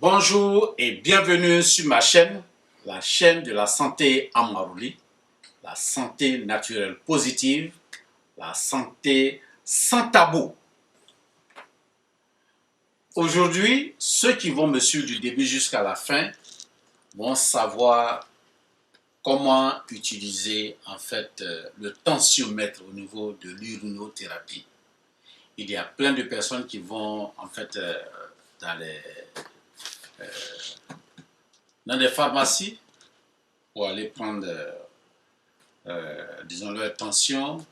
Bonjour et bienvenue sur ma chaîne, la chaîne de la santé en Maruli, la santé naturelle positive, la santé sans tabou. Aujourd'hui, ceux qui vont me suivre du début jusqu'à la fin vont savoir comment utiliser en fait le tensiomètre au niveau de l'urinothérapie. Il y a plein de personnes qui vont en fait dans les pharmacies pour aller prendre disons leur tension.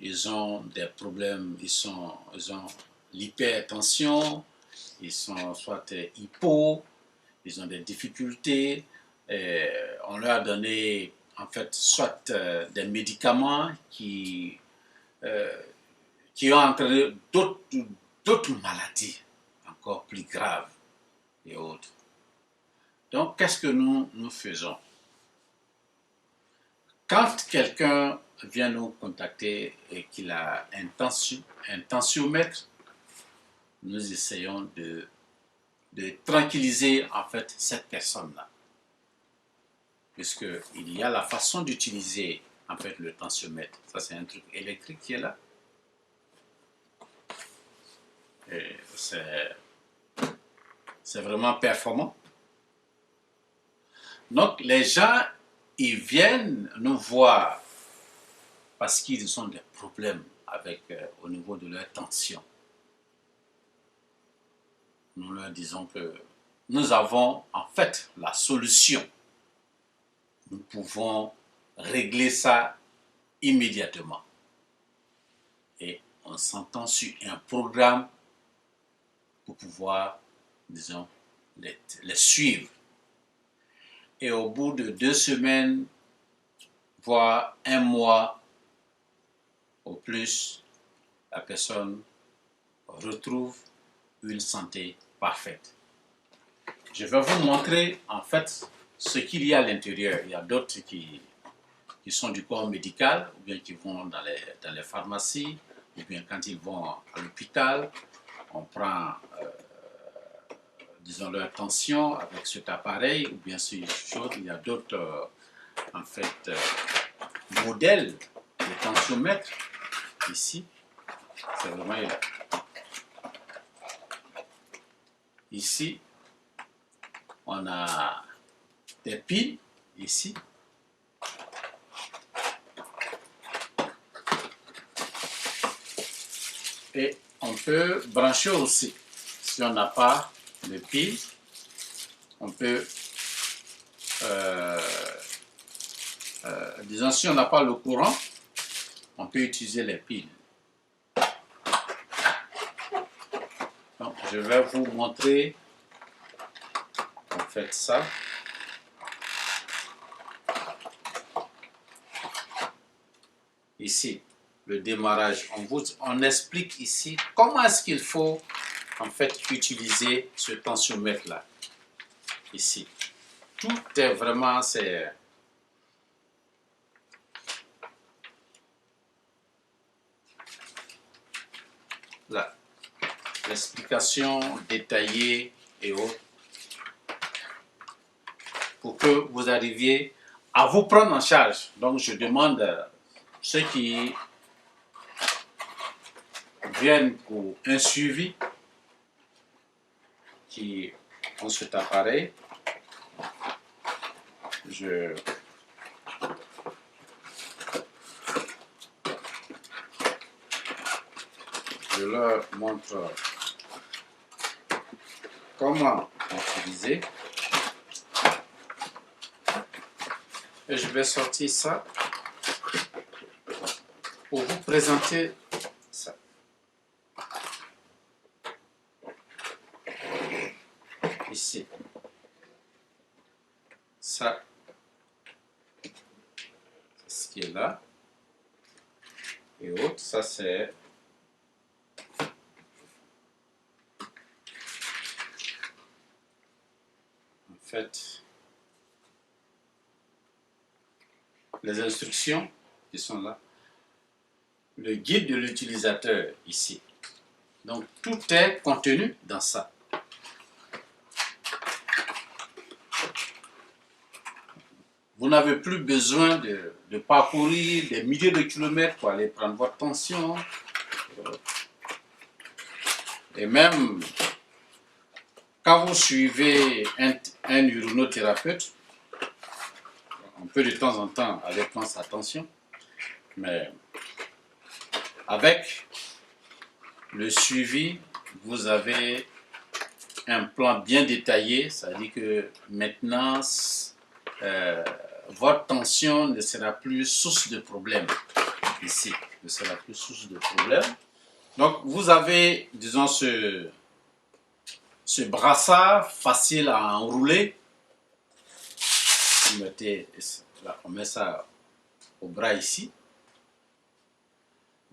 Ils ont des problèmes, ils ont l'hypertension, ils sont soit hypo, ils ont des difficultés. On leur a donné en fait soit des médicaments qui ont entraîné d'autres maladies encore plus graves et autres. Donc, qu'est-ce que nous faisons? Quand quelqu'un vient nous contacter et qu'il a un tensiomètre, nous essayons de tranquilliser en fait cette personne-là. Puisqu'il y a la façon d'utiliser en fait le tensiomètre. Ça, c'est un truc électrique qui est là. C'est vraiment performant. Donc, les gens, ils viennent nous voir parce qu'ils ont des problèmes au niveau de leur tension. Nous leur disons que nous avons en fait la solution. Nous pouvons régler ça immédiatement. Et on s'entend sur un programme pour pouvoir, disons, les suivre. Et au bout de 2 semaines, voire 1 mois au plus, la personne retrouve une santé parfaite. Je vais vous montrer en fait ce qu'il y a à l'intérieur. Il y a d'autres qui sont du corps médical, ou bien qui vont dans les pharmacies, ou bien quand ils vont à l'hôpital, on prend disons leur tension avec cet appareil, ou bien ces choses. Il y a d'autres en fait modèles de tensiomètre ici. C'est vraiment ici. On a des piles ici. Et on peut brancher aussi. Si on n'a pas de piles, on peut, disons, si on n'a pas le courant, on peut utiliser les piles. Donc, je vais vous montrer en fait ça. Ici, le démarrage, on explique ici comment est-ce qu'il faut en fait utiliser ce tensiomètre là. Ici, tout est vraiment, c'est là, l'explication détaillée et autres pour que vous arriviez à vous prendre en charge. Donc, je demande à ceux qui viennent pour un suivi, qui ont cet appareil, je leur montre comment utiliser. Et je vais sortir ça pour vous présenter ça. Ici. Ça, c'est ce qui est là. Et autres, ça c'est en fait les instructions qui sont là. Le guide de l'utilisateur ici. Donc tout est contenu dans ça. Vous n'avez plus besoin de parcourir des milliers de kilomètres pour aller prendre votre tension. Et même quand vous suivez un urinothérapeute, on peut de temps en temps aller prendre sa tension, mais avec le suivi, vous avez un plan bien détaillé, ça veut dire que maintenant, votre tension ne sera plus source de problème ici, ne sera plus source de problème. Donc, vous avez, disons, ce brassard facile à enrouler. Vous mettez, là, on met ça au bras ici,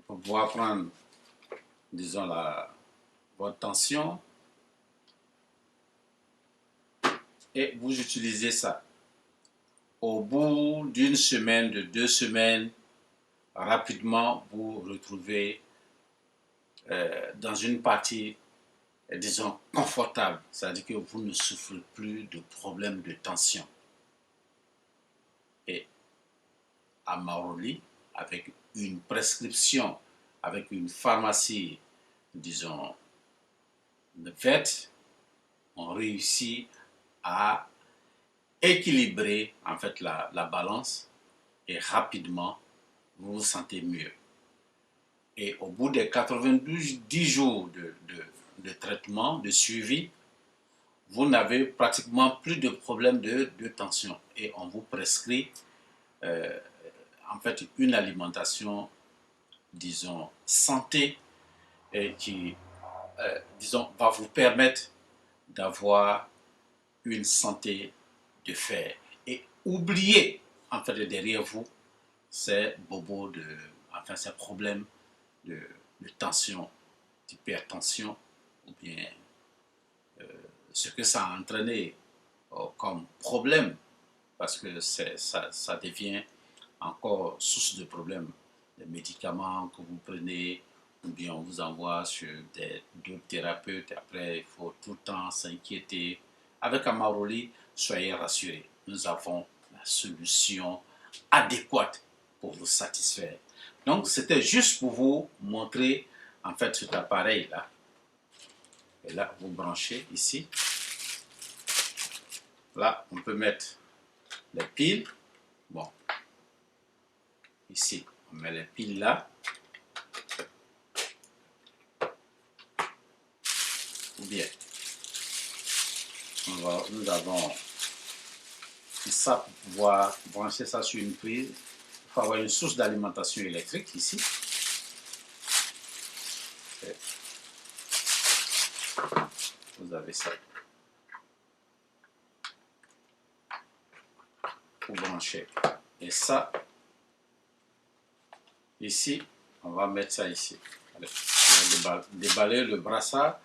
pour pouvoir prendre, disons, votre tension. Et vous utilisez ça. Au bout d'une semaine, de 2 semaines, rapidement, vous retrouvez dans une partie, disons, confortable. C'est-à-dire que vous ne souffrez plus de problèmes de tension. Et à Maroli, avec une prescription, avec une pharmacie, disons, faite, on réussit à équilibrer en fait la balance et rapidement vous vous sentez mieux. Et au bout des 92 jours de traitement, de suivi, vous n'avez pratiquement plus de problème de tension et on vous prescrit en fait une alimentation, disons, santé et qui, disons, va vous permettre d'avoir une santé de fer. Et oubliez, en fait, derrière vous, ces bobos enfin, ces problèmes de tension, d'hypertension, ou bien ce que ça a entraîné comme problème, parce que ça devient encore source de problèmes. Les médicaments que vous prenez, ou bien on vous envoie sur d'autres thérapeutes, après il faut tout le temps s'inquiéter. Avec Amaroli, soyez rassurés, nous avons la solution adéquate pour vous satisfaire. Donc c'était juste pour vous montrer en fait cet appareil là. Et là, vous branchez ici. Là, on peut mettre les piles. Bon, ici, on met les piles là. Ou bien, nous avons ça pour pouvoir brancher ça sur une prise. Il faut avoir une source d'alimentation électrique ici. Et vous avez ça. Pour brancher. Et ça, ici, on va mettre ça ici. Allez, on va déballer le brassard.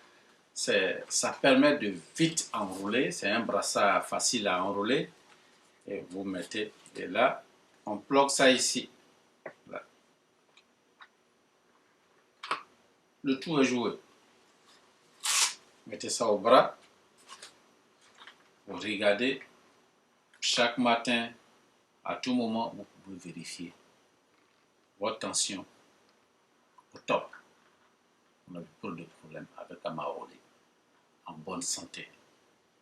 Ça permet de vite enrouler. C'est un brassard facile à enrouler. Et vous mettez, et là, on bloque ça ici. Là. Le tout est joué. Mettez ça au bras. Vous regardez. Chaque matin, à tout moment, vous pouvez vérifier votre tension au top. On n'a plus de problème avec Amaroli. En bonne santé.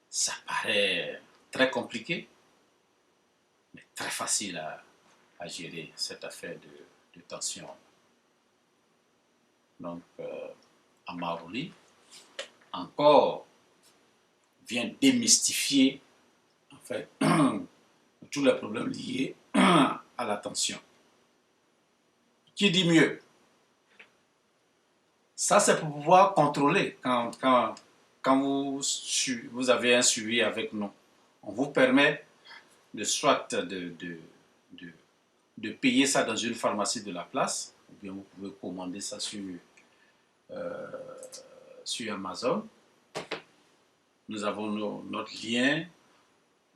Ça paraît très compliqué, mais très facile à gérer cette affaire de tension. Donc, Amaroli, encore, vient démystifier en fait tous les problèmes liés à la tension. Qui dit mieux? Ça, c'est pour pouvoir contrôler quand vous avez un suivi avec nous. On vous permet soit de payer ça dans une pharmacie de la place, ou bien vous pouvez commander ça sur Amazon. Nous avons notre lien,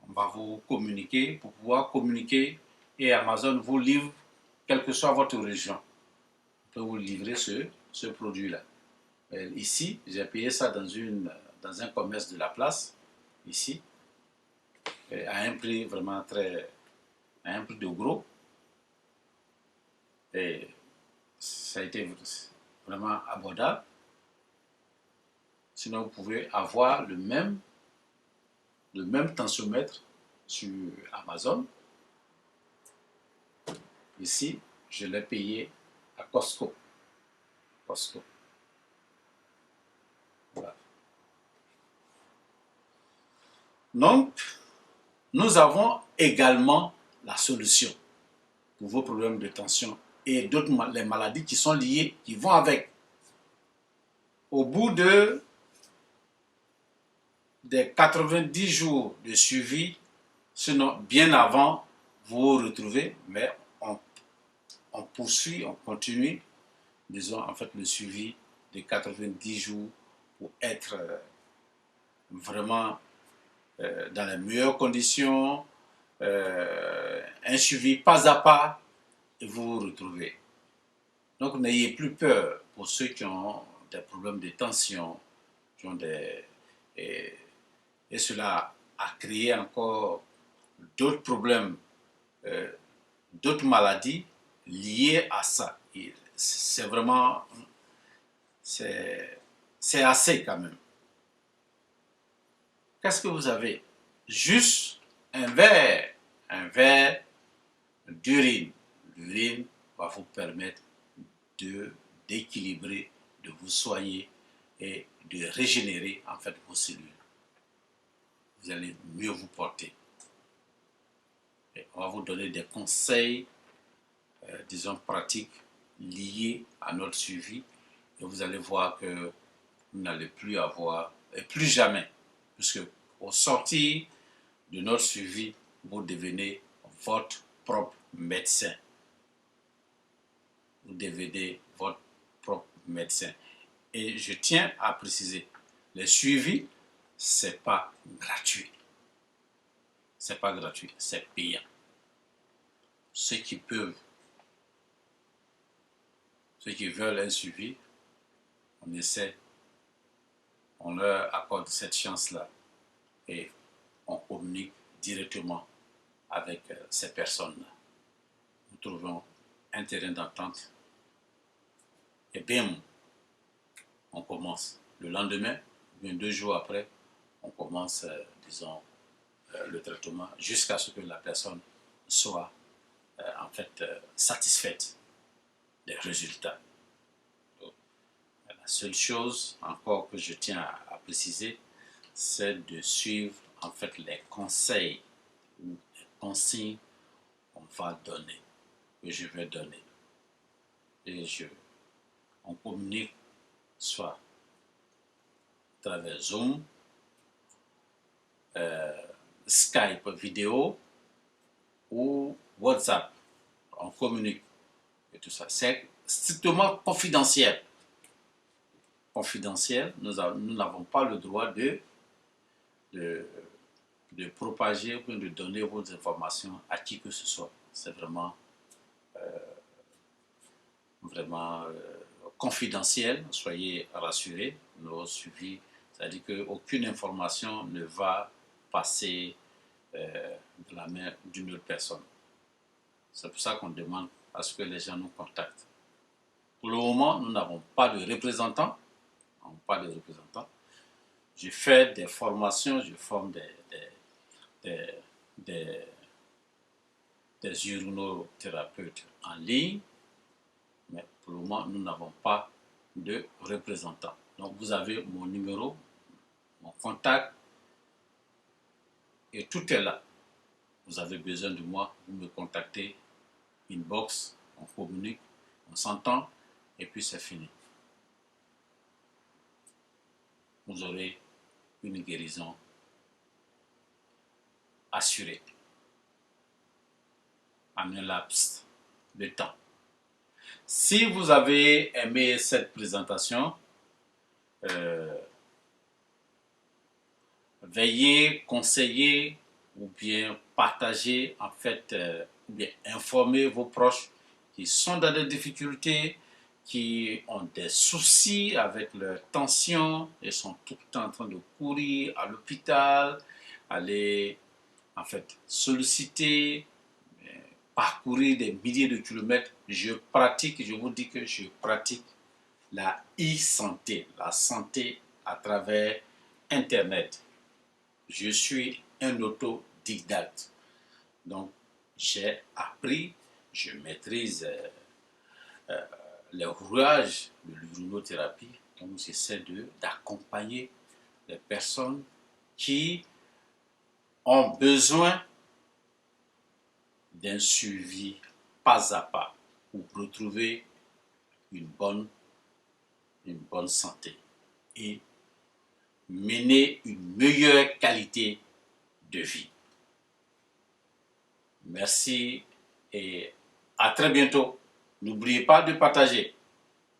on va vous communiquer pour pouvoir communiquer et Amazon vous livre, quelle que soit votre région. On peut vous livrer ce produit-là. Ici, j'ai payé ça dans un commerce de la place, ici, à un prix vraiment très, à un prix de gros. Et ça a été vraiment abordable. Sinon, vous pouvez avoir le même tensiomètre sur Amazon. Ici, je l'ai payé à Costco. Voilà. Donc, nous avons également la solution pour vos problèmes de tension et d'autres les maladies qui sont liées, qui vont avec. Au bout des 90 jours de suivi, sinon bien avant, vous vous retrouvez, mais on poursuit, on continue, disons en fait le suivi de 90 jours pour être vraiment dans les meilleures conditions, un suivi pas à pas, et vous vous retrouvez. Donc n'ayez plus peur pour ceux qui ont des problèmes de tension, qui ont et cela a créé encore d'autres problèmes, d'autres maladies liées à ça. C'est vraiment, c'est assez quand même. Qu'est-ce que vous avez? Juste un verre d'urine. L'urine va vous permettre d'équilibrer, de vous soigner et de régénérer en fait vos cellules. Vous allez mieux vous porter. Et on va vous donner des conseils, disons pratiques, liés à notre suivi. Et vous allez voir que vous n'allez plus avoir, et plus jamais, puisque au sortir de notre suivi, vous devenez votre propre médecin. Vous devenez votre propre médecin. Et je tiens à préciser, les suivis, c'est pas gratuit. C'est pas gratuit, c'est payant. Ceux qui peuvent, ceux qui veulent un suivi, on essaie, on leur accorde cette chance-là et on communique directement avec ces personnes-là. Nous trouvons un terrain d'entente et bim, on commence. Le lendemain, bien 2 jours après, on commence, disons, le traitement jusqu'à ce que la personne soit en fait satisfaite des résultats. Donc, la seule chose encore que je tiens à préciser, c'est de suivre en fait les conseils ou les consignes qu'on va donner, que je vais donner. Et on communique soit à travers Zoom, Skype vidéo ou WhatsApp. On communique et tout ça. C'est strictement confidentiel. Confidentiel, nous n'avons pas le droit de propager ou de donner vos informations à qui que ce soit. C'est vraiment confidentiel, soyez rassurés, nos suivis, c'est-à-dire qu'aucune information ne va passer de la main d'une autre personne. C'est pour ça qu'on demande à ce que les gens nous contactent. Pour le moment, nous n'avons pas de représentants. Je fais des formations, je forme des urinothérapeutes en ligne, mais pour le moment, nous n'avons pas de représentants. Donc, vous avez mon numéro, mon contact, et tout est là. Vous avez besoin de moi, vous me contactez, inbox, on communique, on s'entend, et puis c'est fini. Vous aurez une guérison assurée en un laps de temps. Si vous avez aimé cette présentation, veuillez conseiller ou bien partager, en fait, ou bien informer vos proches qui sont dans des difficultés, qui ont des soucis avec leur tension et sont tout le temps en train de courir à l'hôpital, aller en fait solliciter parcourir des milliers de kilomètres, je pratique, je vous dis que je pratique la e-santé, la santé à travers Internet. Je suis un autodidacte. Donc, j'ai appris, je maîtrise les rouages de l'urinothérapie. Donc, j'essaie d'accompagner les personnes qui ont besoin d'un suivi pas à pas pour retrouver une bonne santé et mener une meilleure qualité de vie. Merci et à très bientôt. N'oubliez pas de partager.